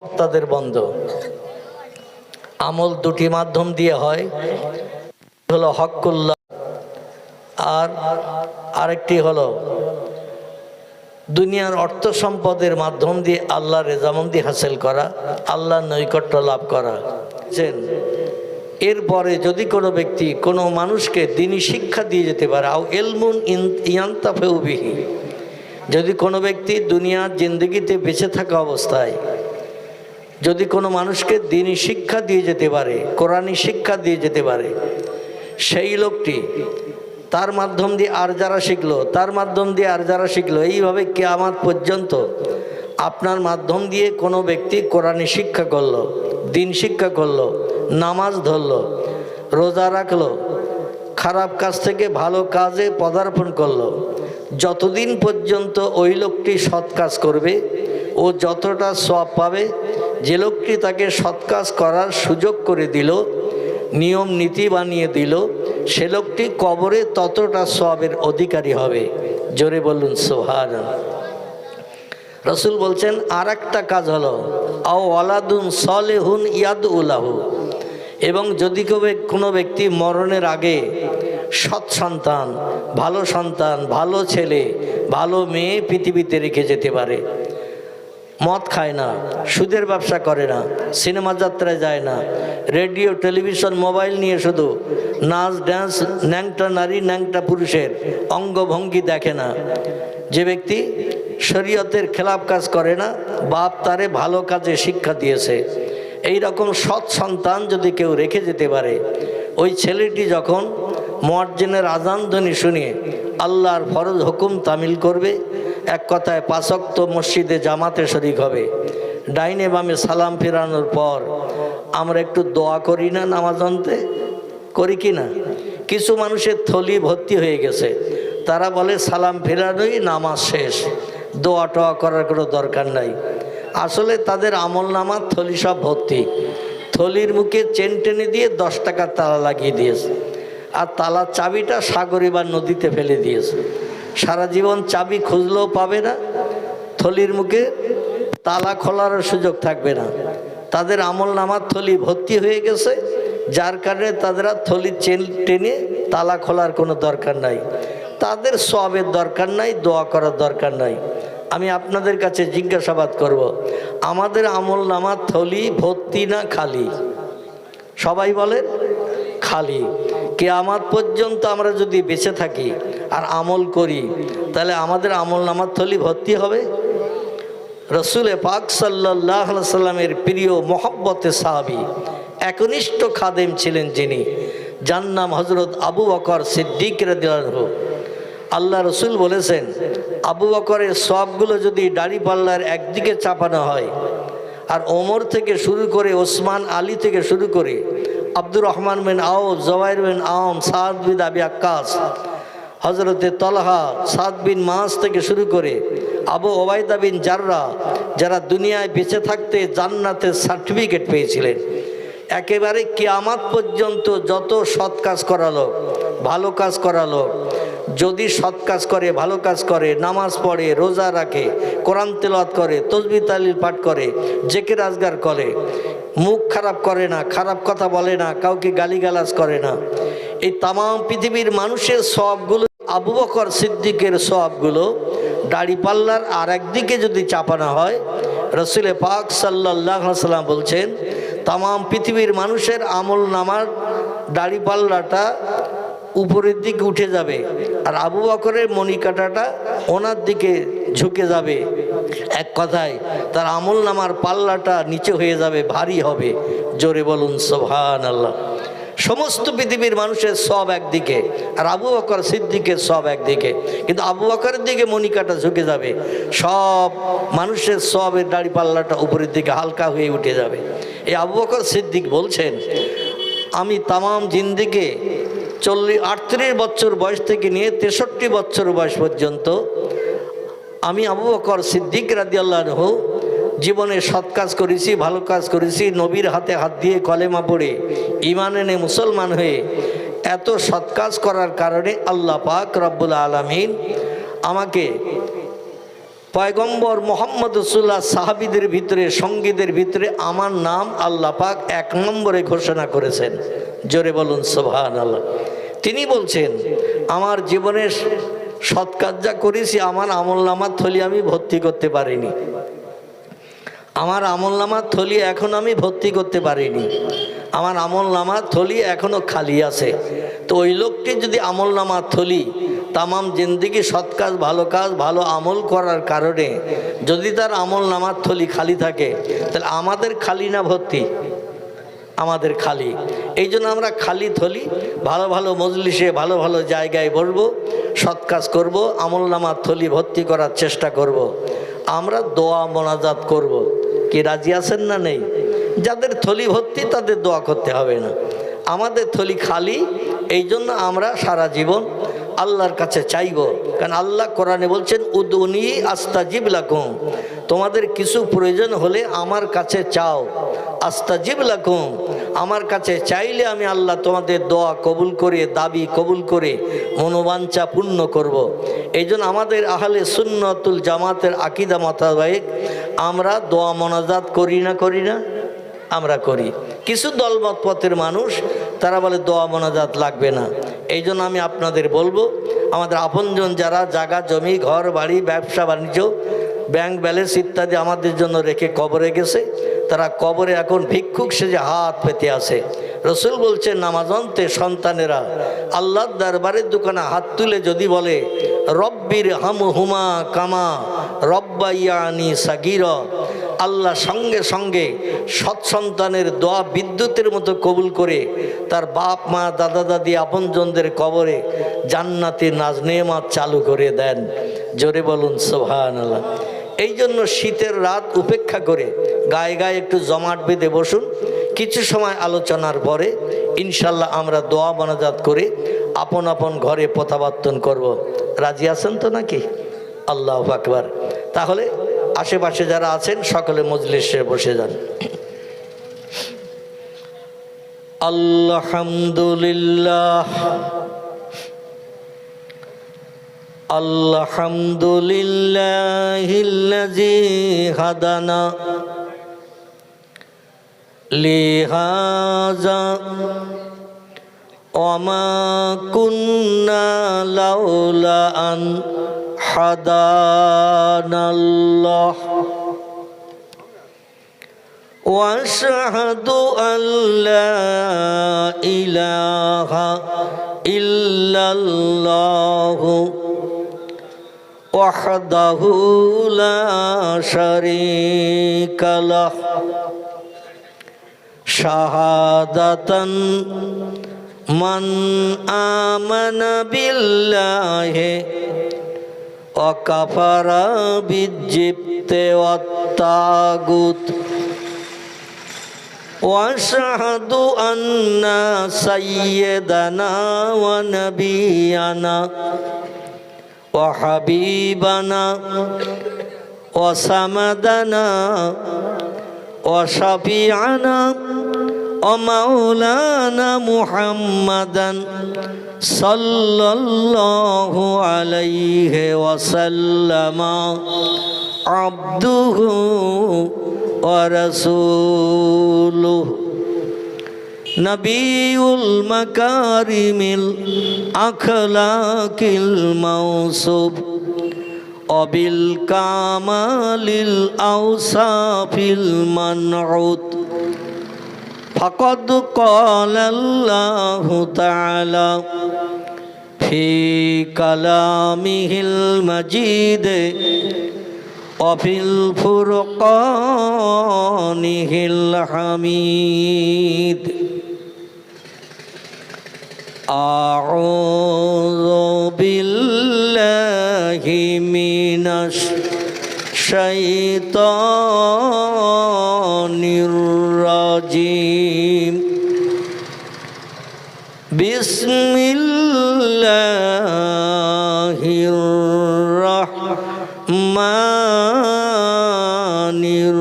তাদের বন্ধ। আমল দুটি মাধ্যম দিয়ে হয়, হলো হকুল্লাহ, আর আরেকটি হলো দুনিয়ার অর্থ সম্পদের মাধ্যম দিয়ে আল্লাহর রেজামন্দি হাসিল করা, আল্লাহর নৈকট্য লাভ করা। এরপরে যদি কোনো ব্যক্তি কোনো মানুষকে দ্বীনি শিক্ষা দিয়ে যেতে পারে, আও ইলমুন ইয়ান্তাফিউ বিহি, যদি কোনো ব্যক্তি দুনিয়ার জিন্দগিতে বেঁচে থাকা অবস্থায় যদি কোনো মানুষকে দ্বীনি শিক্ষা দিয়ে যেতে পারে, কোরআনী শিক্ষা দিয়ে যেতে পারে, সেই লোকটি তার মাধ্যম দিয়ে আর যারা শিখলো, তার মাধ্যম দিয়ে আর যারা শিখলো, এইভাবে কিয়ামত পর্যন্ত আপনার মাধ্যম দিয়ে কোনো ব্যক্তি কোরআনী শিক্ষা করলো, দ্বীন শিক্ষা করলো, নামাজ ধরলো, রোজা রাখলো, খারাপ কাজ থেকে ভালো কাজে পদার্পণ করলো, যতদিন পর্যন্ত ওই লোকটি সৎ কাজ করবে ও যতটা সওয়াব পাবে, যে লোকটি তাকে সৎ কাজ করার সুযোগ করে দিল, নিয়ম নীতি বানিয়ে দিল, সে লোকটি কবরে ততটা সওয়াবের অধিকারী হবে। জোরে বলুন সুবহানাল্লাহ। রাসূল বলছেন আর একটা কাজ হলো আও ওয়ালাদুন সালিহুন ইয়াদউ লাহু, এবং যদি কোনো ব্যক্তি মরণের আগে সৎ সন্তান, ভালো ছেলে, ভালো মেয়ে পৃথিবীতে রেখে যেতে পারে, মদ খায় না, সুদের ব্যবসা করে না, সিনেমা যাত্রায় যায় না, রেডিও টেলিভিশন মোবাইল নিয়ে শুধু নাচ ড্যান্স, ন্যাংটা নারী ন্যাংটা পুরুষের অঙ্গভঙ্গি দেখে না, যে ব্যক্তি শরীয়তের খেলাফ কাজ করে না, বাপ তারে ভালো কাজে শিক্ষা দিয়েছে, এই রকম সৎ সন্তান যদি কেউ রেখে যেতে পারে, ওই ছেলেটি যখন মুয়াজ্জিনের আযান ধ্বনি শুনিয়ে আল্লাহর ফরজ হুকুম তামিল করবে, এক কথায় 5 ওয়াক্ত মসজিদে জামাতে শরীক হবে, ডাইনে বামে সালাম ফেরানোর পর আমরা একটু দোয়া করি না, নামাজ অন্তে করি কি না? কিছু মানুষের থলি ভর্তি হয়ে গেছে, তারা বলে সালাম ফেরানোই নামাজ শেষ, দোয়া টোয়া করার কোনো দরকার নাই। আসলে তাদের আমল নামার থলি সব ভর্তি, থলির মুখে চেন টেনে দিয়ে 10 টাকার তালা লাগিয়ে দিয়েছে, আর তালার চাবিটা সাগরে বা নদীতে ফেলে দিয়েছে। সারা জীবন চাবি খুঁজলেও পাবে না, থলির মুখে তালা খোলার সুযোগ থাকবে না। তাদের আমল নামার থলি ভর্তি হয়ে গেছে, যার কারণে তাদের থলির চেন টেনে তালা খোলার কোনো দরকার নাই, তাদের সওয়াবের দরকার নাই, দোয়া করার দরকার নাই। আমি আপনাদের কাছে জিজ্ঞাসাবাদ করব, আমাদের আমল নামার থলি ভর্তি না খালি? সবাই বলেন খালি। কিয়ামত পর্যন্ত আমরা যদি বেঁচে থাকি আর আমল করি, তাহলে আমাদের আমল নামার থলি ভর্তি হবে? রসুল পাক সাল্লাল্লাহু আলাইহি সাল্লামের প্রিয় মহব্বতে সাহাবী, একনিষ্ঠ খাদেম ছিলেন যিনি, যার নাম হযরত আবু বকর সিদ্দিক রাদিয়াল্লাহু আনহু। আল্লাহ রসুল বলেছেন, আবু বকরের সওয়াবগুলো যদি দাড়ি পাল্লার একদিকে চাপানো হয়, আর ওমর থেকে শুরু করে ওসমান আলী থেকে শুরু করে আব্দুর রহমান বিন আউফ, জুবাইর বিন আওম, সাদ বিন আবি আক্কাস, হজরতে তলহা, সাদ বিন মাস থেকে শুরু করে আবু ওবায়দা বিন জাররাহ, যারা দুনিয়ায় বেঁচে থাকতে জান্নাতের সার্টিফিকেট পেয়েছিলেন, একেবারে কিয়ামত পর্যন্ত যত সৎ কাজ করালো, ভালো কাজ করালো, যদি সৎ কাজ করে, ভালো কাজ করে, নামাজ পড়ে, রোজা রাখে, কোরআন তেলাওয়াত করে, তাসবিহ তাহলিল পাঠ করে, জিকির আজগার করে, মুখ খারাপ করে না, খারাপ কথা বলে না, কাউকে গালিগালাজ করে না, এই তাম পৃথিবীর মানুষের সওয়াবগুলো, আবু বকর সিদ্দিকের সওয়াবগুলো দাড়িপাল্লার আর একদিকে যদি চাপানো হয়, রসুল পাক সাল্লাল্লাহু আলাইহি সাল্লাম বলছেন, তাম পৃথিবীর মানুষের আমল নামার দাড়িপাল্লাটা উপরের দিকে উঠে যাবে, আর আবু বকরের মণিকাটাটা ওনার দিকে ঝুঁকে যাবে। এক কথায় তার আমল নামার পাল্লাটা নিচে হয়ে যাবে, ভারী হবে। জোরে বলুন সুবহানাল্লাহ। সমস্ত পৃথিবীর মানুষের সওয়াব একদিকে, আর আবু বকর সিদ্দিকের সওয়াব একদিকে, কিন্তু আবু বকরের দিকে মণিকাটা ঝুঁকে যাবে, সব মানুষের সওয়াবের দাড়ি পাল্লাটা উপরের দিকে হালকা হয়ে উঠে যাবে। এই আবু বকর সিদ্দিক বলছেন, আমি তামাম জিন্দেগি 38 বছর বয়স থেকে নিয়ে 63 বছর বয়স পর্যন্ত আমি আবু বকর সিদ্দিক রাদিয়াল্লাহু আনহু জীবনে সৎ কাজ করেছি, ভালো কাজ করেছি, নবীর হাতে হাত দিয়ে কলেমা পড়ে ঈমান এনে মুসলমান হয়ে এত সৎ কাজ করার কারণে আল্লাহ পাক রব্বুল আলামিন আমাকে পয়গম্বর মোহাম্মদ রাসূলুল্লাহ সাহাবীদের ভিতরে, সঙ্গীদের ভিতরে আমার নাম আল্লাহ পাক 1 নম্বরে ঘোষণা করেছেন। জোরে বলুন সুবহানাল্লাহ। তিনি বলছেন, আমার জীবনের সৎ কাজ যা করেছি, আমার আমলনামার থলি আমি ভর্তি করতে পারিনি। আমার আমলনামার থলি এখন আমি ভর্তি করতে পারিনি। আমার আমলনামার থলি এখনো খালি আছে। তো ওই লোকটি যদি আমলনামার থলি তামাম জিন্দেগি সৎ কাজ, ভালো কাজ, ভালো আমল করার কারণে যদি তার আমলনামার থলি খালি থাকে, তাহলে আমাদের খালি না ভর্তি? আমাদের খালি। এই জন্য আমরা খালি থলি, ভালো ভালো মজলিসে, ভালো ভালো জায়গায় বসবো, সৎ কাজ করবো, আমলনামার থলি ভর্তি করার চেষ্টা করব। আমরা দোয়া মোনাজাত করব। কি রাজি আছেন না নেই? যাদের থলি ভর্তি তাদের দোয়া করতে হবে না, আমাদের থলি খালি। এই জন্য আমরা সারা জীবন আল্লাহর কাছে চাইব। কারণ আল্লাহ কোরআনে বলছেন, উদউনি আস্তাজিব লাকুম, তোমাদের কিছু প্রয়োজন হলে আমার কাছে চাও। আস্তাজিব লাকুম, আমার কাছে চাইলে আমি আল্লাহ তোমাদের দোয়া কবুল করে, দাবি কবুল করে মনোবাঞ্ছা পূর্ণ করব। এই জন্য আমাদের আহলে সুন্নতুল জামাতের আকীদা মোতাবেক আমরা দোয়া মোনাজাত করি না? করি না? আমরা করি। কিছু দলমত পথের মানুষ তারা বলে দোয়া মোনাজাত লাগবে না। এই জন্য আমি আপনাদের বলবো, আমাদের আপনজন যারা জায়গা জমি, ঘর বাড়ি, ব্যবসা বাণিজ্য, ব্যাংক ব্যালেন্স ইত্যাদি আমাদের জন্য রেখে কবরে গেছে, তারা কবরে এখন ভিক্ষুক সেজে হাত পেতে আছে। রসুল বলছেন, নামাজন্তে সন্তানেরা আল্লাহর দরবারের দোকানে হাত তুলে যদি বলে, রব্বির হামহুমা কামা রব্বায়ানি সাগীরা, আল্লাহ সঙ্গে সঙ্গে সৎ সন্তানের দোয়া বিদ্যুতের মতো কবুল করে তার বাপ মা, দাদা দাদি, আপনজনদের কবরে জান্নাতের নাজ-নেয়ামত চালু করে দেন। জোরে বলুন সুবহানাল্লাহ। এই জন্য শীতের রাত উপেক্ষা করে গায়ে গায়ে একটু জমাট বেঁধে বসুন। কিছু সময় আলোচনার পরে ইনশাল্লাহ আমরা দোয়া মোনাজাত করে আপন আপন ঘরে প্রত্যাবর্তন করব। রাজি আছেন তো নাকি? আল্লাহু আকবার। তাহলে আশেপাশে যারা আছেন সকলে মজলিসে বসে যান। আলহামদুলিল্লাহ আলহামদুলিল্লাহিল্লাযী হাদানা লিহাযা ওয়া মা কুন্না লাউলা আন হাদানাল্লাহ ওয়া আশহাদু আল্লা ইলাহা ইল্লাল্লাহু ওয়াহদাহু লা শারীকা লাহ শাহাদাতান মান আমানা বিল্লাহি ওয়া কাফারা বিজ্জিবতি ওয়াত তাগুত ওয়া আশহাদু আন্না সাইয়্যিদানা ওয়া নাবিয়ানা ওয়া হাবিবানা ওয়া সামাদানা ওয়া শাফিআনা ওয়া মাওলানা মুহাম্মাদান সাল্লাল্লাহু আলাইহি ওয়া সাল্লামা আবদুহু ওয়া রাসূলুহু নবিউল মাকারিমিল আখলাকিল মাওসুফ অবিল কামালিল আওসাফিল মানউত ফাকাদ ক্বালাল্লাহু তাআলা ফি কালামিহিল মাজিদ ওয়া ফিল ফুরকানিহিল হামিদ আউযু বিল্লাহি মিনাশ শাইতানির রাজিম বিসমিল্লাহির রাহমানির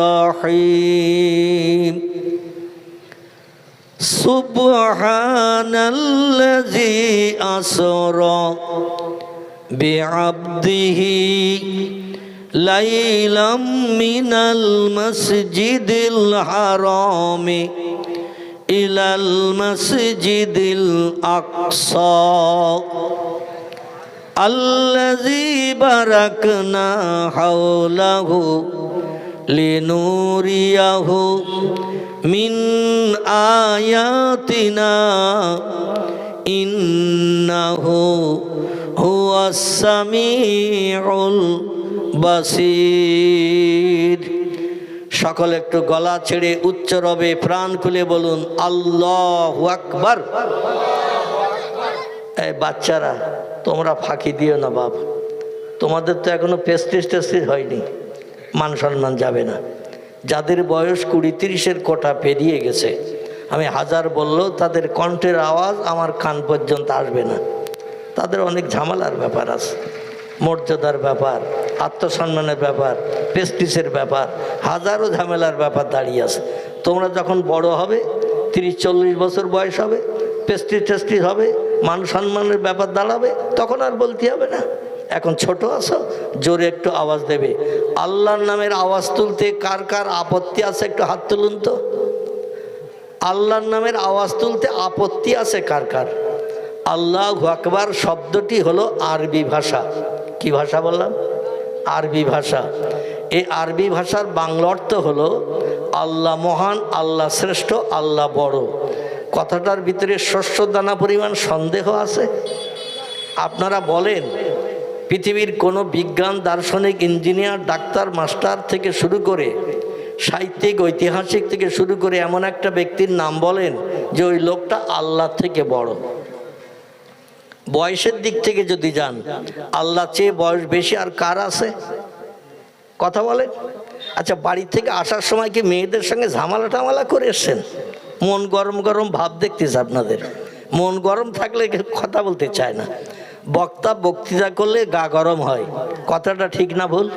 রাহিম সুবহানাল্লাযী আসরা বিআবদিহি লাইলাম মিনাল মসজিদিল হারামি ইলাল মসজিদিল আকসা আল্লাযী বারাকনা হাওলাহু লিনুরিয়াহু মিন আয়াতিনা ইন্নাহু হুয়াস সামিউল বাসীর। সকলে একটু গলা ছেড়ে উচ্চ রবে প্রাণ খুলে বলুন আল্লাহু আকবার। এই বাচ্চারা তোমরা ফাঁকি দিও না বাপ, তোমাদের তো এখনো পেস্টিজ টেস্টিজ হয়নি, মান সম্মান যাবে না। যাদের বয়স 20-30-এর কোটা পেরিয়ে গেছে, আমি হাজার বললেও তাদের কণ্ঠের আওয়াজ আমার কান পর্যন্ত আসবে না। তাদের অনেক ঝামেলার ব্যাপার আছে, মর্যাদার ব্যাপার, আত্মসম্মানের ব্যাপার, পেস্টিসের ব্যাপার, হাজারো ঝামেলার ব্যাপার দাঁড়িয়ে আছে। তোমরা যখন বড় হবে, 30-40 বছর বয়স হবে, পেস্টিস টেস্টিস হবে, মান সম্মানের ব্যাপার দাঁড়াবে, তখন আর বলতে হবে না। এখন ছোট আছো, জোরে একটু আওয়াজ দেবে। আল্লাহর নামের আওয়াজ তুলতে কার কার আপত্তি আছে একটু হাত তুলুন তো। আল্লাহর নামের আওয়াজ তুলতে আপত্তি আছে কার কার? আল্লাহু আকবার শব্দটি হলো আরবি ভাষা। কি ভাষা বললাম? আরবি ভাষা। এই আরবি ভাষার বাংলা অর্থ হলো আল্লাহ মহান, আল্লাহ শ্রেষ্ঠ, আল্লাহ বড়। কথাটার ভিতরে শস্য দানা পরিমাণ সন্দেহ আছে? আপনারা বলেন, পৃথিবীর কোনো বিজ্ঞান, দার্শনিক, ইঞ্জিনিয়ার, ডাক্তার, মাস্টার থেকে শুরু করে সাহিত্যিক, ঐতিহাসিক থেকে শুরু করে এমন একটা ব্যক্তির নাম বলেন যে ওই লোকটা আল্লাহ থেকে বড়। বয়সের দিক থেকে যদি যান, আল্লাহ চেয়ে বয়স বেশি আর কার আছে? কথা বলেন। আচ্ছা, বাড়ি থেকে আসার সময় কি মেয়েদের সঙ্গে ঝামেলা টামালা করে এসছেন? মন গরম গরম ভাব দেখতেছে আপনাদের। মন গরম থাকলে কথা বলতে চায় না। বক্তা বক্তৃতা করলে গা গরম হয়, কথাটা ঠিক না ভুল?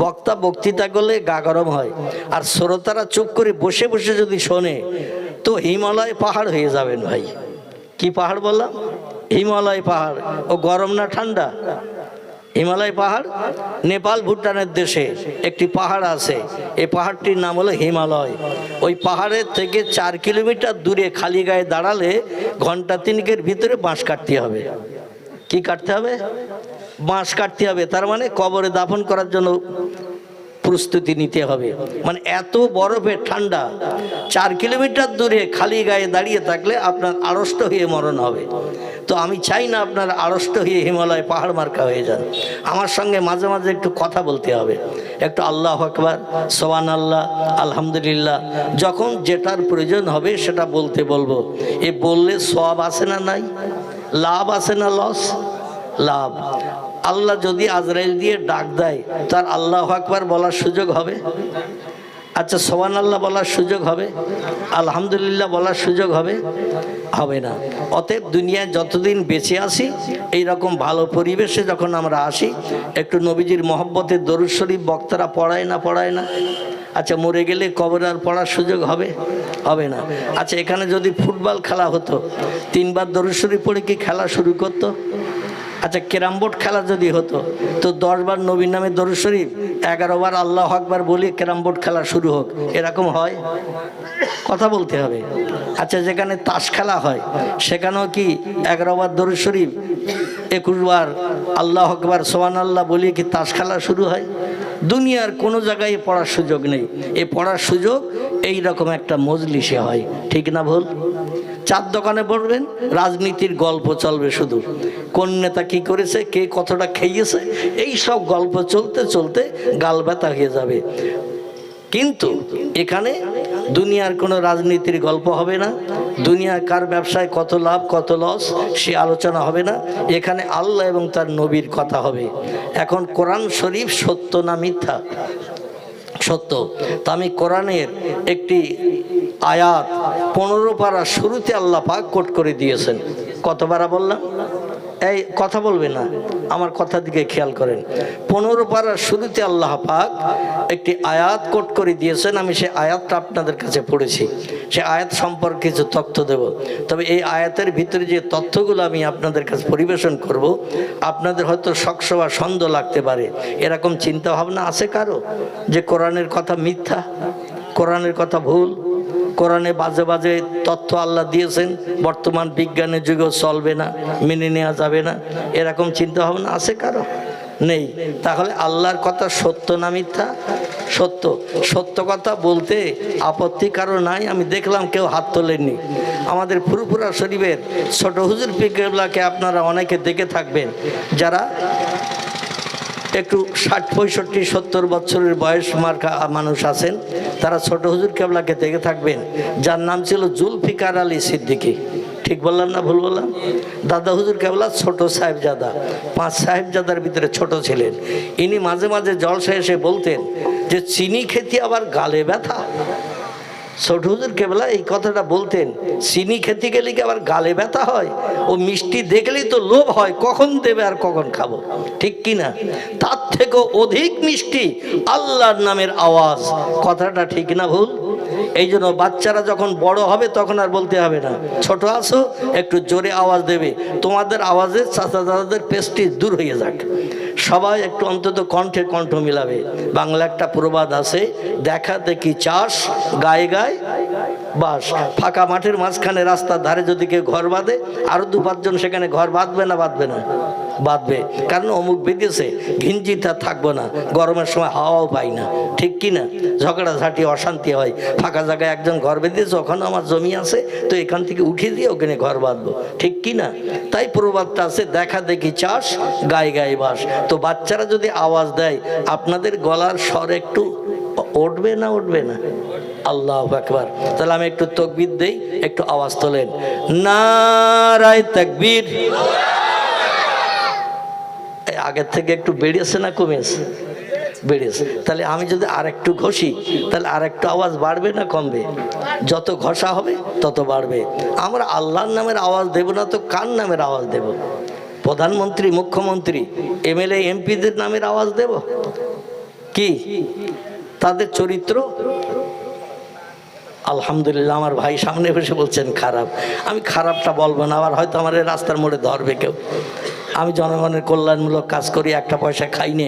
বক্তা বক্তৃতা করলে গা গরম হয়, আর শ্রোতারা চুপ করে বসে বসে যদি শোনে তো হিমালয় পাহাড় হয়ে যাবেন ভাই। কি পাহাড় বললাম? হিমালয় পাহাড়। ও গরম না ঠান্ডা? হিমালয় পাহাড় নেপাল ভুটানের দেশে একটি পাহাড় আছে, এই পাহাড়টির নাম হলো হিমালয়। ওই পাহাড়ের থেকে 4 কিলোমিটার দূরে খালি গায়ে দাঁড়ালে ঘন্টা 3-এর ভিতরে বাঁশ কাটতে হবে। কি কাটতে হবে? বাঁশ কাটতে হবে। তার মানে কবরে দাফন করার জন্য প্রস্তুতি নিতে হবে। মানে এত বরফের ঠান্ডা, 4 কিলোমিটার দূরে খালি গায়ে দাঁড়িয়ে থাকলে আপনার আড়ষ্ট হয়ে মরণ হবে। তো আমি চাই না আপনার আড়ষ্ট হয়ে হিমালয় পাহাড় মার্কা হয়ে যান। আমার সঙ্গে মাঝে মাঝে একটু কথা বলতে হবে, একটু আল্লাহু আকবার, সুবহানাল্লাহ, আলহামদুলিল্লাহ, যখন যেটার প্রয়োজন হবে সেটা বলতে বলবো। এ বললে সওয়াব আছে না নাই? লাভ আছে না লস? লাভ। আল্লাহ যদি আজরাইল দিয়ে ডাক দেয়, তার আল্লাহু আকবার বলার সুযোগ হবে? আচ্ছা, সুবহানাল্লাহ বলার সুযোগ হবে? আলহামদুলিল্লাহ বলার সুযোগ হবে? হবে না। অতএব দুনিয়ায় যতদিন বেঁচে আসি, এইরকম ভালো পরিবেশে যখন আমরা আসি, একটু নবীজির মহব্বতের দরুদ শরীফ বক্তারা পড়ায় না? পড়ায় না? আচ্ছা, মরে গেলে কবরে আর পড়ার সুযোগ হবে? হবে না। আচ্ছা, এখানে যদি ফুটবল খেলা হতো, 3 বার দরুদ শরীফ পড়ে কি খেলা শুরু করতো? আচ্ছা, ক্যারাম বোর্ড খেলা যদি হতো তো 10 বার নবীর নামে দরুদ শরীফ, 11 বার আল্লাহু আকবার বলি ক্যারাম বোর্ড খেলা শুরু হোক, এরকম হয়? কথা বলতে হবে। আচ্ছা, যেখানে তাস খেলা হয় সেখানেও কি 11 বার দরুদ শরীফ, 21 বার আল্লাহু আকবার, সুবহানাল্লাহ বলি কি তাস খেলা শুরু হয়? দুনিয়ার কোনো জায়গায় পড়ার সুযোগ নেই। এ পড়ার সুযোগ এই রকম একটা মজলিসে হয়। ঠিক না ভুল? চার দোকানে বসবেন, রাজনীতির গল্প চলবে শুধু। কোন নেতা কি করেছে, কে কতটা খেয়েছে, এই সব গল্প চলতে চলতে গাল ব্যথা হয়ে যাবে। কিন্তু এখানে দুনিয়ার কোনো রাজনীতির গল্প হবে না, দুনিয়ার কার ব্যবসায় কত লাভ কত লস সে আলোচনা হবে না। এখানে আল্লাহ এবং তার নবীর কথা হবে। এখন কোরআন শরীফ সত্য না মিথ্যা? সত্য। তা আমি কোরআনের একটি আয়াত 15 পারা শুরুতে আল্লাহ পাক কোট করে দিয়েছেন। কত পারা বললাম? এই কথা বলবে না, আমার কথার দিকে খেয়াল করেন। 15 পারার শুরুতে আল্লাহ পাক একটি আয়াত কোট করে দিয়েছেন, আমি সেই আয়াতটা আপনাদের কাছে পড়েছি। সে আয়াত সম্পর্কে কিছু তথ্য দেব, তবে এই আয়াতের ভিতরে যে তথ্যগুলো আমি আপনাদের কাছে পরিবেশন করব, আপনাদের হয়তো শকস বা সন্দেহ লাগতে পারে। এরকম চিন্তা ভাবনা আছে কারো যে কোরআনের কথা মিথ্যা, কোরআনের কথা ভুল, কোরআনে বাজে বাজে তথ্য আল্লাহ দিয়েছেন, বর্তমান বিজ্ঞানের যুগেও চলবে না, মেনে নেওয়া যাবে না, এরকম চিন্তা ভাবনা আছে কারো? নেই। তাহলে আল্লাহর কথা সত্য না মিথ্যা? সত্য। সত্য কথা বলতে আপত্তি কারো নাই? আমি দেখলাম কেউ হাত তোলেননি। আমাদের ফুরফুরা শরীফের ছোট হুজুর পীর কেবলাকে আপনারা অনেকে দেখে থাকবেন, যারা একটু 60, 65, 70 বছরের বয়স মার্কা মানুষ আছেন, তারা ছোট হুজুর কেবলাকে দেখে থাকবেন, যার নাম ছিল জুলফিকার আলী সিদ্দিকী। ঠিক বললাম না ভুল বললাম? দাদা হুজুর কেবলা ছোট সাহেবজাদা, 5 সাহেবজাদার ভিতরে ছোট ছিলেন। ইনি মাঝে মাঝে জলসায় এসে বলতেন যে চিনি খেতে আবার গালে ব্যথা। ছোট হুজুর কেবলা এই কথাটা বলতেন, চিনি খেতে গেলে কি আবার গালে ব্যথা হয়? ও মিষ্টি দেখলেই তো লোভ হয়, কখন দেবে আর কখন খাবো, ঠিক কি না? তার থেকেও অধিক মিষ্টি আল্লাহর নামের আওয়াজ। কথাটা ঠিক না ভুল? এই জন্য বাচ্চারা যখন বড় হবে তখন আর বলতে হবে না, ছোট আছো একটু জোরে আওয়াজ দেবে, তোমাদের আওয়াজে চাচা দাদাদের পেস্টিজ দূর হয়ে যাক। সবাই একটু অন্তত কণ্ঠে কণ্ঠ মিলাবে। বাংলা একটা প্রবাদ আছে, দেখা দেখি চাষ, গায়ে গায়ে বাস। ফাঁকা মাঠের মাঝখানে রাস্তার ধারে যদি কেউ ঘর বাঁধে, আরো 2-5 জন সেখানে ঘর বাঁধবে না বাঁধবে না? বাঁধবে। কারণ অমুক বেঁধেছে, ঘিঞ্জিটা থাকবো না, গরমের সময় হাওয়াও পাই না, ঠিক কি না? ঝগড়াঝাটি অশান্তি হয়। ফাঁকা জায়গায় একজন ঘর বেঁধেছে, ওখানে আমার জমি আছে, তো এখান থেকে উঠিয়ে দিয়ে ওখানে ঘর বাঁধবো, ঠিক কি না? তাই প্রবাদটা আছে, দেখা দেখি চাষ, গায়ে গায়ে বাস। তো বাচ্চারা যদি আওয়াজ দেয়, আপনাদের গলার স্বর একটু উঠবে না উঠবে না? আল্লাহু আকবার। তাহলে আমি একটু তাকবীর দেই, একটু আওয়াজ তোলেন, নারায়ে তাকবীর। আগের থেকে একটু বেড়েছে না কমেছে? বেড়েছে। তাহলে আমি যদি আরেকটু ঘষি, তাহলে আরেকটু আওয়াজ বাড়বে না কমবে? যত ঘষা হবে তত বাড়বে। আমরা আল্লাহর নামের আওয়াজ দেব না তো কার নামের আওয়াজ দেব? প্রধানমন্ত্রী, মুখ্যমন্ত্রী, এমএলএ, এমপিদের নামের আওয়াজ দেব? কি তাদের চরিত্র? আলহামদুলিল্লাহ, আমার ভাই সামনে বসে বলছেন খারাপ। আমি খারাপটা বলবো না, আবার হয়তো আমার রাস্তার মোড়ে ধরবে কেউ। আমি জনগণের কল্যাণমূলক কাজ করি, একটা পয়সা খাইনি,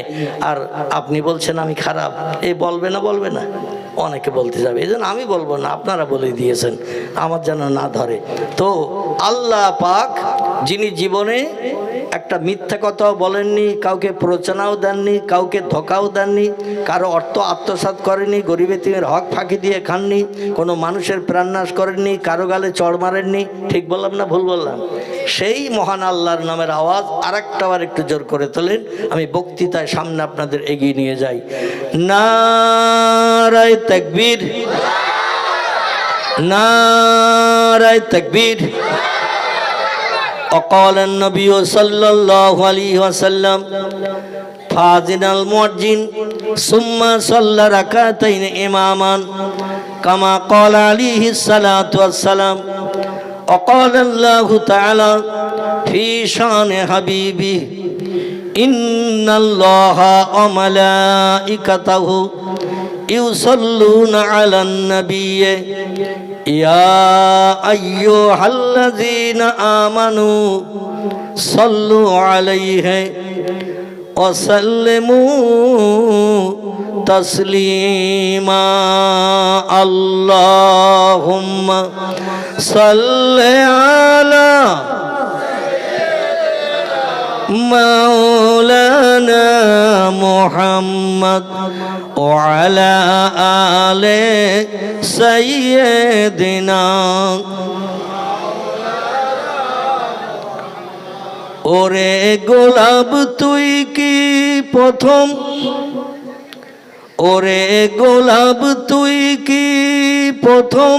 আর আপনি বলছেন আমি খারাপ, এই বলবে না বলবে না? অনেকে বলতে যাবে, এই জন্য আমি বলবো না, আপনারা বলে দিয়েছেন, আমার যেন না ধরে। তো আল্লাহ পাক যিনি জীবনে একটা মিথ্যা কথাও বলেননি, কাউকে প্ররোচনাও দেননি, কাউকে ধোকাও দেননি, কারো অর্থ আত্মসাৎ করেননি, গরিব এতিমের হক ফাঁকি দিয়ে খাননি, কোনো মানুষের প্রাণনাশ করেননি, কারো গালে চড় মারেননি, ঠিক বললাম না ভুল বললাম? সেই মহান আল্লাহর নামের আওয়াজ আরেকটা বার একটু জোর করে তোলেন, আমি বক্তৃতায় সামনে আপনাদের এগিয়ে নিয়ে যাই। নারায়ে তাকবীর, নারায়ে তাকবীর। وقال النبي صلى الله عليه وسلم فاذن المؤذن ثم صلى ركعتين إماما كما قال عليه الصلاة والسلام. وقال الله تعالى في شان حبيبه إن الله وملائكته يصلون على النبي يا أيها الذين آمنوا صلوا عليه وسلموا تسليما. اللهم صل على مولانا محمد وعلى آل سيدنا. ওরে গোলাপ তুই কি প্রথম, ওরে গোলাপ তুই কি প্রথম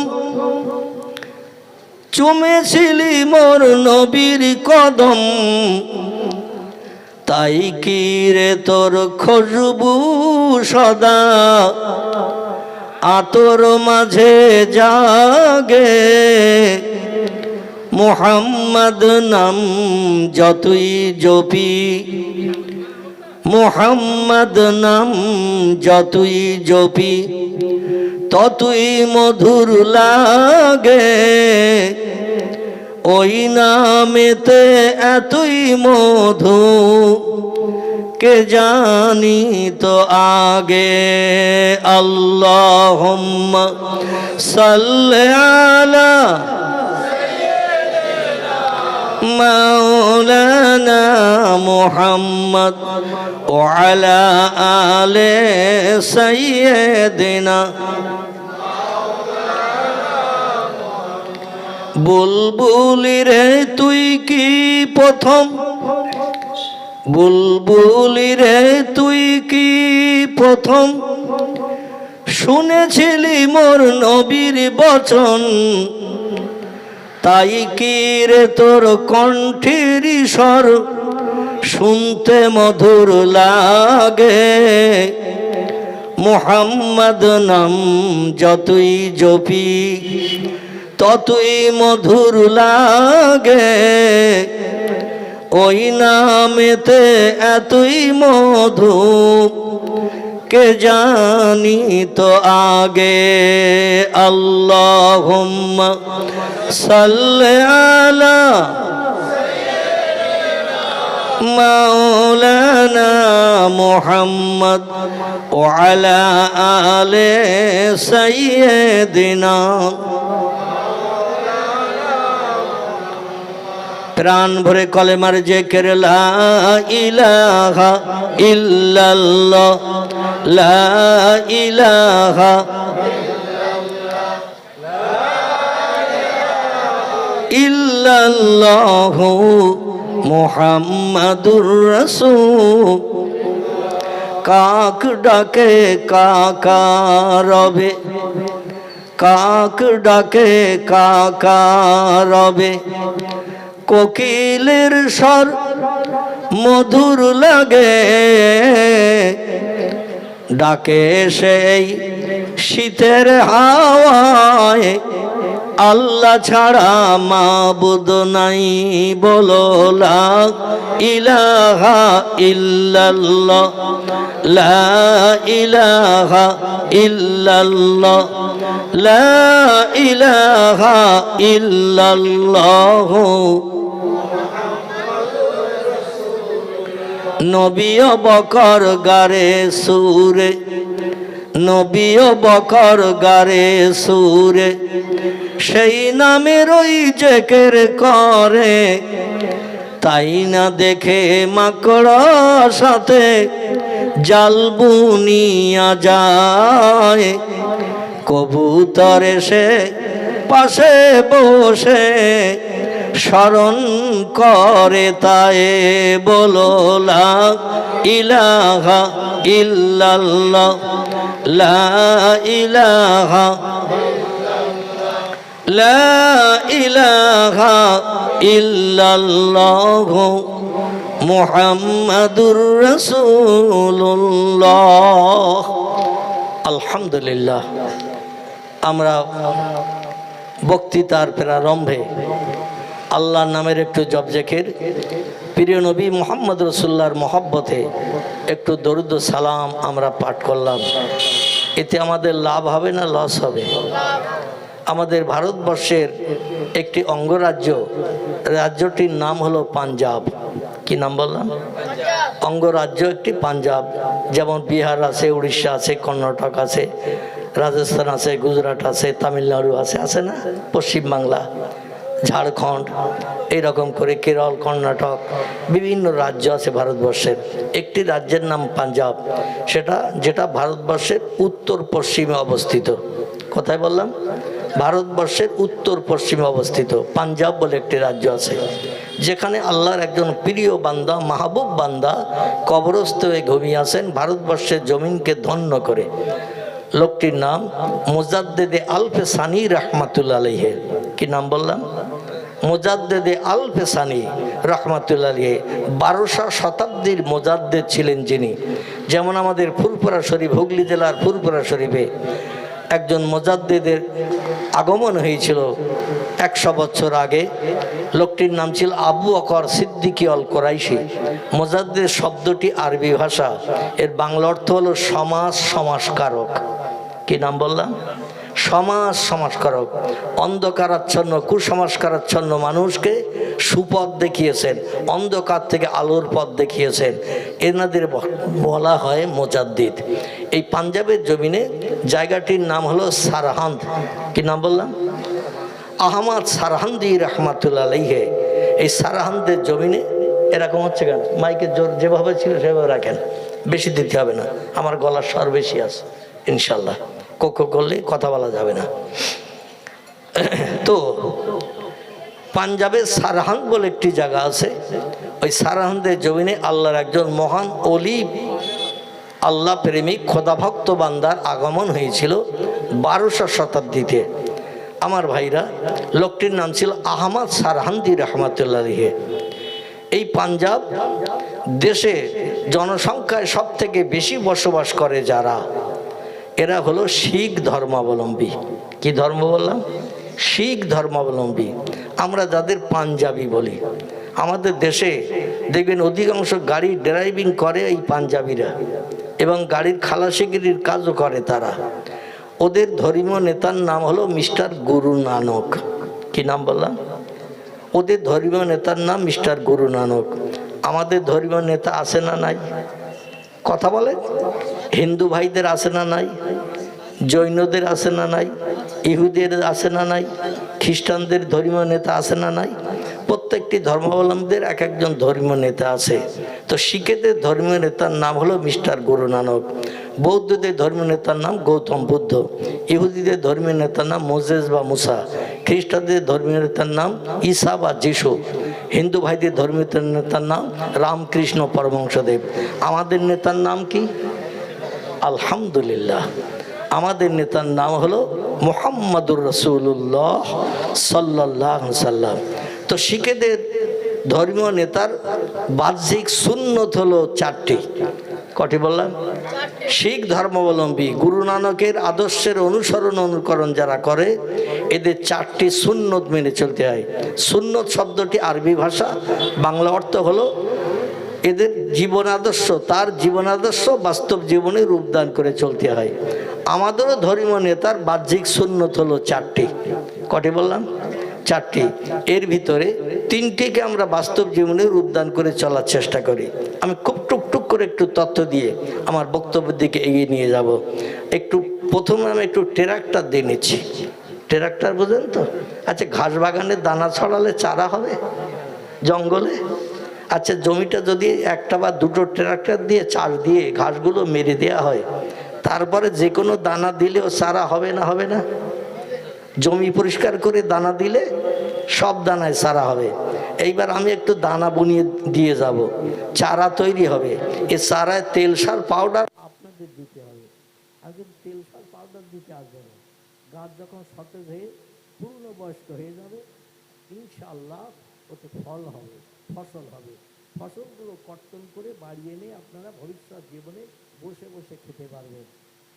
চুমেছিলি মোর নবীর কদম, তাই কি রে তোর খুশবু সদা আতর মাঝে জাগে, মুহাম্মদ নাম যতই জপি, মুহাম্মদ নাম যতই জপি ততই মধুর লাগে, ওই নামেতে এতই মধু কে জানি তো আগে। আল্লাহুম্মা সাল্লি আলা মাওলানা মুহাম্মদ ওয়া আলা আলি সাইয়্যিদিনা। বুলবুলি রে তুই কি প্রথম, বুলবুলি রে তুই কি প্রথম শুনেছিলি মোর নবীর বচন, তাই কি রে তোর কণ্ঠের স্বর শুনতে মধুর লাগে। মুহাম্মদ নাম যতই জপি ততই মধুর লাগে, ওই নামেতে এতই মধু কে জানি তো আগে। আল্লাহুম্মা সাল্লি আলা মাওলানা মুহাম্মদ ওয়া আলা আলি সাইয়্যিদিনা। প্রাণ ভরে কলেমার জিকির লা ইলাহা ইল্লাল্লাহ, লা ইলাহা ইল্লাল্লাহু মুহাম্মাদুর রাসূল। কাক ডাকে কাকা রবে, কাক ডাকে কাকা রবে, কোকিলের স্বর মধুর লাগে, ডাকে সেই শীতের হাওয়ায়, আল্লাহ ছাড়া মাবুদ নাই বলো লা ইলাহা ইল্লাল্লাহ, লা ইলাহা ইল্লাল্লাহ, লা ইলাহা ইল্লাল্লাহ। নবী বকর গারে সুরে, নবী বকর গারে সুরে, সেই নামের ওই জিকির করে, তাই না দেখে মাকড় সাথে জাল বুনিয়া যায়, কবুতর এসে পাশে বসে স্মরণ করে, তাই বলো লা ইলাহা ইল্লাল্লাহ, লা ইলাহা লা ইলাহা ইল্লাল্লাহ মুহাম্মাদুর রাসূলুল্লাহ। আলহামদুলিল্লাহ, আমরা বক্তৃতার প্রারম্ভে আল্লাহর নামের একটু জপ জিকির, প্রিয় নবী মুহাম্মদ রাসূলুল্লাহর মহব্বতে একটু দরুদ সালাম আমরা পাঠ করলাম। এতে আমাদের লাভ হবে না লস হবে? আমাদের ভারতবর্ষের একটি অঙ্গরাজ্য, রাজ্যটির নাম হলো পাঞ্জাব। কি নাম বললাম? অঙ্গরাজ্য একটি পাঞ্জাব। যেমন বিহার আছে, উড়িষ্যা আছে, কর্ণাটক আছে, রাজস্থান আছে, গুজরাট আছে, তামিলনাড়ু আছে, আছে না? পশ্চিমবাংলা, ঝাড়খণ্ড, এইরকম করে কেরল, কর্ণাটক, বিভিন্ন রাজ্য আছে ভারতবর্ষের। একটি রাজ্যের নাম পাঞ্জাব, যেটা ভারতবর্ষের উত্তর পশ্চিমে অবস্থিত। কোথায় বললাম? ভারতবর্ষের উত্তর পশ্চিমে অবস্থিত পাঞ্জাব বলে একটি রাজ্য আছে, যেখানে আল্লাহর একজন প্রিয় বান্দা, মাহবুব বান্দা কবরস্থ হয়ে ঘুমিয়ে আছেন, ভারতবর্ষের জমিনকে ধন্য করে। লোকটির নাম মুজাদ্দেদে আলফে সানি রহমাতুল্লাহ আলাইহি। কি নাম বললাম? মুজাদ্দেদে আলফে সানি রহমাতুল্লাহ আলাইহি। 12শো শতাব্দীর মুজাদ্দেদ ছিলেন যিনি। যেমন আমাদের ফুরফুরা শরীফ, হুগলি জেলার ফুরফুরা শরীফে একজন মুজাদ্দিদের আগমন হয়েছিল 100 বছর আগে। লোকটির নাম ছিল আবু বকর সিদ্দিকী আল কুরাইশি। মুজাদ্দিদ শব্দটি আরবি ভাষা, এর বাংলা অর্থ হলো সমাজ সংস্কারক। কি নাম বললাম? সমাজ সংস্কারক। অন্ধকারাচ্ছন্ন কুসংস্কারাচ্ছন্ন মানুষকে সুপথ দেখিয়েছেন, অন্ধকার থেকে আলোর পথ দেখিয়েছেন। এনাদের বলা হয় মুজাদ্দিদ। এই পাঞ্জাবের জমিনে জায়গাটির নাম হলো সারহান্দ। কি নাম বললাম? আহমদ সারহান্দি রহমাতুল্লাহ আলাইহি। এই সারহান্দের জমিনে এরকম হচ্ছে কেন? মাইকের জোর যেভাবে ছিল সেভাবে রাখেন, বেশি দিতে হবে না, আমার গলার স্বর বেশি আছে ইনশাল্লাহ। কোকো করলে কথা বলা যাবে না। তো পাঞ্জাবের সারহান্দ বলে একটি জায়গা আছে। ওই সারহান্দের জমিনে আল্লাহর একজন মহান ওলি, আল্লাহ প্রেমিক খোদাভক্ত বান্দার আগমন হয়েছিল 1200 শতাব্দীতে। আমার ভাইরা, লোকটির নাম ছিল আহমদ সারহান্দি রহমাতুল্লাহ আলাইহি। এই পাঞ্জাব দেশে জনসংখ্যায় সব থেকে বেশি বসবাস করে যারা, এরা হলো শিখ ধর্মাবলম্বী। কি ধর্ম বললাম? শিখ ধর্মাবলম্বী। আমরা যাদের পাঞ্জাবি বলি, আমাদের দেশে দেখবেন অধিকাংশ গাড়ি ড্রাইভিং করে এই পাঞ্জাবিরা, এবং গাড়ির খালাসিগিরির কাজও করে তারা। ওদের ধর্মীয় নেতার নাম হলো মিস্টার গুরু নানক। কি নাম বললাম? ওদের ধর্মীয় নেতার নাম মিস্টার গুরু নানক। আমাদের ধর্মীয় নেতা আছে না নাই? কথা বলে। হিন্দু ভাইদের আছে না নাই? জৈনদের আছে না নাই? ইহুদের আছে না নাই? খ্রিস্টানদের ধর্মীয় নেতা আছে না নাই? প্রত্যেকটি ধর্মাবলম্বীদের এক একজন ধর্মীয় নেতা আছে। তো শিখেদের ধর্মীয় নেতার নাম হলো মিস্টার গুরু নানক। বৌদ্ধদের ধর্মীয় নেতার নাম গৌতম বুদ্ধ। ইহুদিদের ধর্মীয় নেতার নাম মোজেস বা মুসা। খ্রিস্টানদের ধর্মীয় নেতার নাম ঈসা বা যিশু। হিন্দু ভাইদের ধর্মীয় নেতার নাম রামকৃষ্ণ পরমহংসদেব। আমাদের নেতার নাম কি? আলহামদুলিল্লাহ, আমাদের নেতার নাম হলো মুহাম্মাদুর রাসূলুল্লাহ সাল্লাল্লাহু আলাইহি সাল্লাম। তো শিখেদের ধর্মীয় নেতার বাহ্যিক সুন্নত হলো 4টি। কটি বললাম? শিখ ধর্মাবলম্বী গুরু নানকের আদর্শের অনুসরণ অনুকরণ যারা করে, এদের 4টি সুন্নত মেনে চলতে হয়। সুন্নত শব্দটি আরবি ভাষা, বাংলা অর্থ হলো এদের জীবন আদর্শ, তার জীবন আদর্শ বাস্তব জীবনে রূপদান করে চলতে হয়। আমাদেরও ধর্মীয় নেতার বাহ্যিক সুন্নত হলো 4টি। কটি বললাম? 4টি। এর ভিতরে 3টিকে আমরা বাস্তব জীবনে রূপদান করে চলার চেষ্টা করি। আমি খুব টুকটুক করে একটু তথ্য দিয়ে আমার বক্তব্যের দিকে এগিয়ে নিয়ে যাব। একটু প্রথমে আমি একটু ট্রাক্টর দিয়ে নিচ্ছি। ট্রাক্টর বোঝেন তো? আচ্ছা, ঘাস বাগানে দানা ছড়ালে চারা হবে জঙ্গলে? আচ্ছা, জমিটা যদি একটা বা দুটো ট্রাক্টর দিয়ে চাষ দিয়ে ঘাসগুলো মেরে দেওয়া হয়, তারপরে যে কোনো দানা দিলেও চারা হবে না? হবে না? জমি পরিষ্কার করে দানা দিলে সব দানায় চারা হবে। এইবার আমি একটু দানা বুনিয়ে দিয়ে যাব, চারা তৈরি হবে। এ চারায় তেল সার পাউডার আপনাদের দিতে হবে। আর যদি তেল সার পাউডার দিতে আসবে না, গাছ যখন সতেজ হয়ে পূর্ণবয়স্ক হয়ে যাবে, ইনশাআল্লাহ ওতে ফল হবে, ফসল হবে। ফসলগুলো কর্তন করে বাড়ি এনে আপনারা ভবিষ্যৎ জীবনে বসে বসে খেতে পারবেন।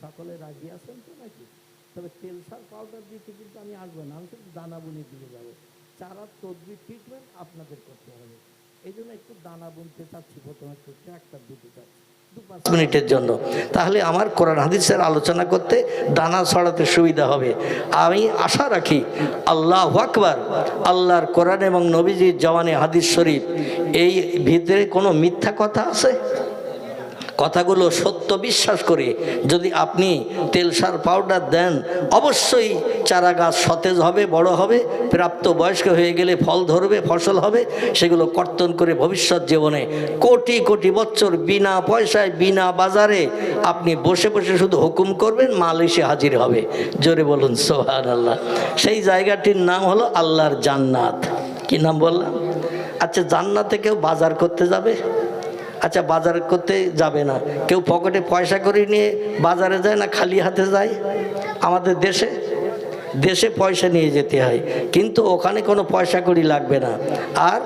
সকলে রাজি আছেন তো নাকি? তবে তেল সার পাউডার দিতে কিন্তু আমি আসবো না, আমি শুধু দানা বুনে দিয়ে যাবো। চারার তদবির ট্রিটমেন্ট আপনাদের করতে হবে। এই জন্য একটু দানা বুনতে চাচ্ছি, প্রথমে একটু ট্রাক্টর দিতে চাচ্ছি 2-5 মিনিটের জন্য। তাহলে আমার কোরআন হাদিসের আলোচনা করতে দানা ছড়াতে সুবিধা হবে। আমি আশা রাখি আল্লাহু আকবার, আল্লাহর কোরআন এবং নবীজির জওয়ানে হাদিস শরীফ, এই ভিতরে কোনো মিথ্যা কথা আছে? কথাগুলো সত্য বিশ্বাস করে যদি আপনি তেল সার পাউডার দেন, অবশ্যই চারা গাছ সতেজ হবে, বড় হবে, প্রাপ্ত বয়স্ক হয়ে গেলে ফল ধরবে, ফসল হবে। সেগুলো কর্তন করে ভবিষ্যৎ জীবনে কোটি কোটি বছর বিনা পয়সায় বিনা বাজারে আপনি বসে বসে শুধু হুকুম করবেন, মাল এসে হাজির হবে। জোরে বলুন সুবহানাল্লাহ। সেই জায়গাটির নাম হলো আল্লাহর জান্নাত। কি নাম বললাম? আচ্ছা, জান্নাতে কেউ বাজার করতে যাবে? আচ্ছা, বাজার করতে যাবে না। কেউ পকেটে পয়সা করে নিয়ে বাজারে যায় না, খালি হাতে যায়? আমাদের দেশে দেশে পয়সা নিয়ে যেতে হয়, কিন্তু ওখানে কোনো পয়সা কড়ি লাগবে না। আর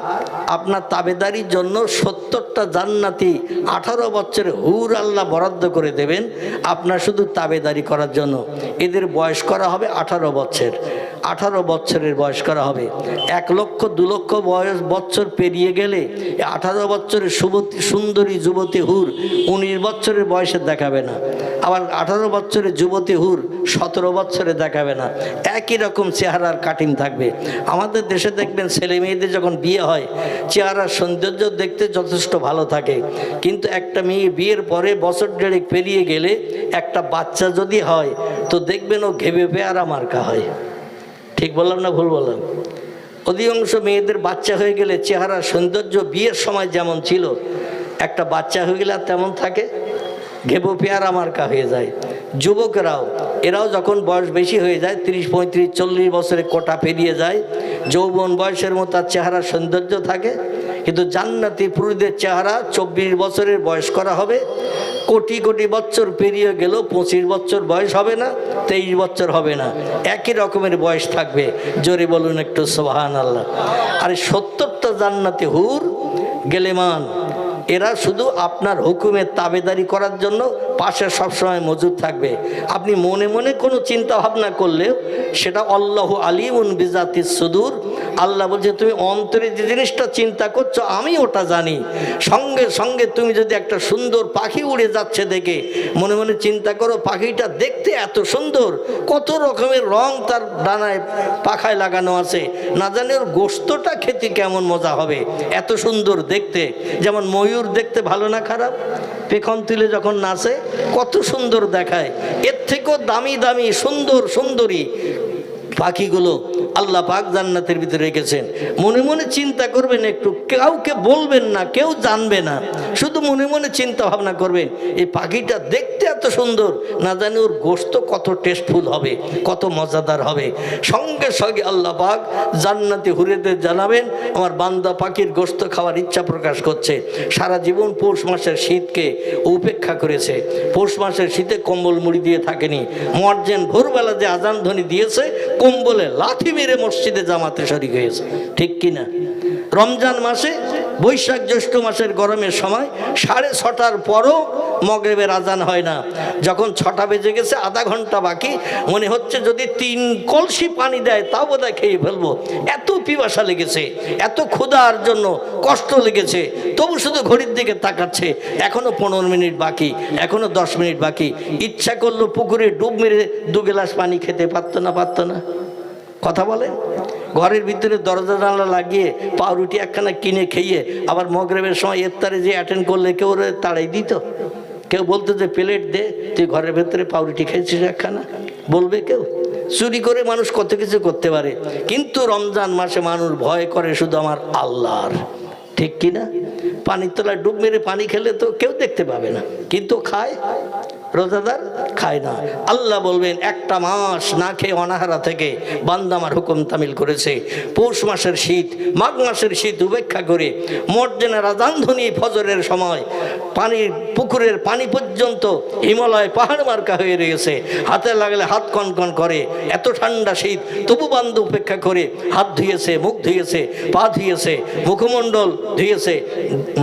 আপনার তাবেদারির জন্য 70টা জান্নাতি 18 বছরের হুর আল্লাহ বরাদ্দ করে দেবেন আপনার শুধু তাবেদারি করার জন্য। এদের বয়স করা হবে 18 বছর, 18 বছরের বয়স করা হবে। 1 লক্ষ 2 লক্ষ বছর পেরিয়ে গেলে 18 বছরের সুন্দরী যুবতী হুর 19 বছরের বয়সে দেখাবে না, আবার 18 বছরের যুবতী হুর 17 বছরে দেখাবে না, একই রকম চেহারার কাটিং থাকবে। আমাদের দেশে দেখবেন ছেলে মেয়েদের যখন বিয়ে হয় চেহারার সৌন্দর্য দেখতে যথেষ্ট ভালো থাকে, কিন্তু একটা মেয়ে বিয়ের পরে বছর 1.5 পেরিয়ে গেলে একটা বাচ্চা যদি হয় তো দেখবেন ও ঘেবে পেয়ারা মার্কা হয়। ঠিক বললাম না ভুল বললাম? অধিকাংশ মেয়েদের বাচ্চা হয়ে গেলে চেহারার সৌন্দর্য বিয়ের সময় যেমন ছিল একটা বাচ্চা হয়ে গেলে আর তেমন থাকে, ঘেবো পেয়ারা মার্কা হয়ে যায়। যুবকরাও এরাও যখন বয়স বেশি হয়ে যায় 30, 35, 40 বছরে কোটা পেরিয়ে যায়, যৌবন বয়সের মতো তার চেহারার সৌন্দর্য থাকে। কিন্তু জান্নাতি পুরুষদের চেহারা 24 বছরের বয়স করা হবে, কোটি কোটি বছর পেরিয়ে গেল 25 বছর বয়স হবে না, 23 বছর হবে না, একই রকমের বয়স থাকবে। জোরে বলুন একটু সুবহানাল্লাহ। আর 70টা জান্নাতি হুর গেলেমান এরা শুধু আপনার হুকুমের তাবেদারি করার জন্য পাশে সবসময় মজুদ থাকবে। আপনি মনে মনে কোনো চিন্তা ভাবনা করলেও সেটা আল্লাহু আলিমুন বিজাতিস সুদূর, আল্লাহ বলছে তুমি অন্তরে যে জিনিসটা চিন্তা করছো আমি ওটা জানি। সঙ্গে সঙ্গে তুমি যদি একটা সুন্দর পাখি উড়ে যাচ্ছে দেখে মনে মনে চিন্তা করো পাখিটা দেখতে এত সুন্দর, কত রকমের রং তার ডানায় পাখায় লাগানো আছে, না জানি ওর গোশতটা খেতে কেমন মজা হবে, এত সুন্দর দেখতে। যেমন ময়ূর দেখতে ভালো না খারাপ, পেখম তুলে যখন নাচে কত সুন্দর দেখায়, এর থেকেও দামি দামি সুন্দর সুন্দরী পাখিগুলো আল্লাহ পাক জান্নাতের ভিতরে রেখেছেন। মনে মনে চিন্তা করবেন, একটু কাউকে বলবেন না, কেউ জানবে না, শুধু মনে মনে চিন্তা ভাবনা করবেন এই পাখিটা দেখতে এত সুন্দর, না জানি ওর গোশত কত টেস্টফুল হবে, কত মজাদার হবে। সঙ্গে সঙ্গে আল্লাহ পাক জান্নাতি হুরেদের জানাবেন আমার বান্দা পাখির গোশত খাওয়ার ইচ্ছা প্রকাশ করছে। সারা জীবন পৌষ মাসের শীতকে উপেক্ষা করেছে, পৌষ মাসের শীতে কম্বল মুড়ি দিয়ে থাকেনি, মুয়াজ্জিন ভোরবেলা যে আজান ধ্বনি দিয়েছে কম্বলে লাথি মেরে মসজিদে জামাতে শরীক হয়েছে। ঠিক কিনা? রমজান মাসে বৈশাখ জ্যৈষ্ঠ মাসের গরমের সময় 6:30টার পরও মগরিবের আজান হয় না, যখন 6টা বেজে গেছে আধা ঘন্টা বাকি, মনে হচ্ছে যদি 3 কলসি পানি দেয় তাও বোধহয় খেয়ে ফেলবো, এত পিপাসা লেগেছে, এত ক্ষুধার জন্য কষ্ট লেগেছে, তবু শুধু ঘড়ির দিকে তাকাচ্ছে, এখনো 15 মিনিট বাকি, এখনো 10 মিনিট বাকি। ইচ্ছা করলো পুকুরে ডুব মেরে 2 গ্লাস পানি খেতে, পারতো না? কথা বলে ঘরের ভিতরে দরজা জানলা লাগিয়ে পাউরুটি একখানা কিনে খেয়ে আবার মগরিবের সময় ইফতারে যে অ্যাটেন্ড করলে কেউ তাড়াই দিত? কেউ বলতো যে প্লেট দে, তুই ঘরের ভেতরে পাউরুটি খেয়েছিস একখানা? বলবে কেউ? চুরি করে মানুষ কত কিছু করতে পারে, কিন্তু রমজান মাসে মানুষ ভয় করে শুধু আমার আল্লাহর। ঠিক কিনা? পানির তলায় ডুব মেরে পানি খেলে তো কেউ দেখতে পাবে না, কিন্তু খায় রোজাদার? খায় না। আল্লাহ বলবেন একটা মাস না খেয়ে অনাহারা থেকে বান্দা আমার হুকুম তামিল করেছে। পৌষ মাসের শীত, মাঘ মাসের শীত উপেক্ষা করে মুয়াজ্জিনের আযান ধ্বনি ফজরের সময় পানির পুকুরের পানি পর্যন্ত হিমালয় পাহাড় মার্কা হয়ে রয়েছে, হাতে লাগলে হাত কনকন করে, এত ঠান্ডা শীত, তবু বান্দা উপেক্ষা করে হাত ধুয়েছে, মুখ ধুয়েছে, পা ধুয়েছে, মুখমণ্ডল ধুয়েছে,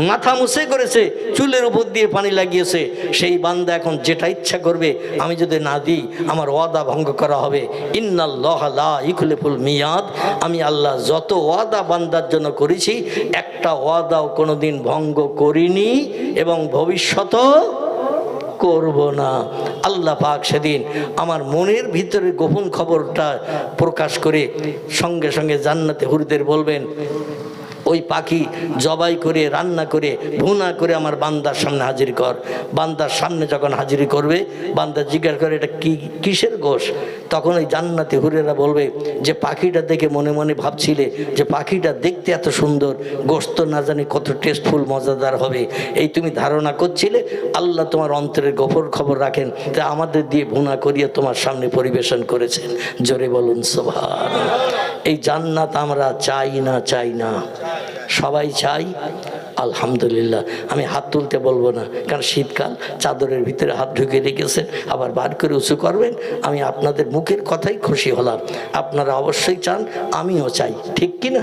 মাথা মুছে করেছে, চুলের উপর দিয়ে পানি লাগিয়েছে। সেই বান্দা এখন যেটা ইচ্ছা করবে আমি যদি না দিই আমার ওয়াদা ভঙ্গ করা হবে। ইন্নাল্লাহা লা ইখলিফুল মিয়াদ, আমি আল্লাহ যত ওয়াদা বান্দার জন্য করেছি একটা ওয়াদাও কোনোদিন ভঙ্গ করিনি এবং ভবিষ্যতও করব না। আল্লাহ পাক সেদিন আমার মনের ভিতরে গোপন খবরটা প্রকাশ করে সঙ্গে সঙ্গে জান্নাতে হুরদের বলবেন ওই পাখি জবাই করে রান্না করে ভুনা করে আমার বান্দার সামনে হাজির কর। বান্দার সামনে যখন হাজিরি করবে বান্দা জিজ্ঞাসা করে এটা কিসের গোশ? তখন ওই জান্নাতি হুরেরা বলবে যে পাখিটা দেখে মনে মনে ভাবছিলে যে পাখিটা দেখতে এত সুন্দর, গোশত না জানি কত টেস্টফুল মজাদার হবে, এই তুমি ধারণা করছিলে, আল্লাহ তোমার অন্তরের গোপন খবর রাখেন, তা আমাদের দিয়ে ভুনা করিয়ে তোমার সামনে পরিবেশন করেছেন। জোরে বলুন সুবহানাল্লাহ। এই জান্নাত আমরা চাই না? সবাই চাই। আলহামদুলিল্লাহ। আমি হাত তুলতে বলবো না, কারণ শীতকাল, চাদরের ভিতরে হাত ঢুকে রেখেছেন, আবার বার করে উঁচু করবেন। আমি আপনাদের মুখের কথাই খুশি হলাম। আপনারা অবশ্যই চান, আমিও চাই, ঠিক কি না?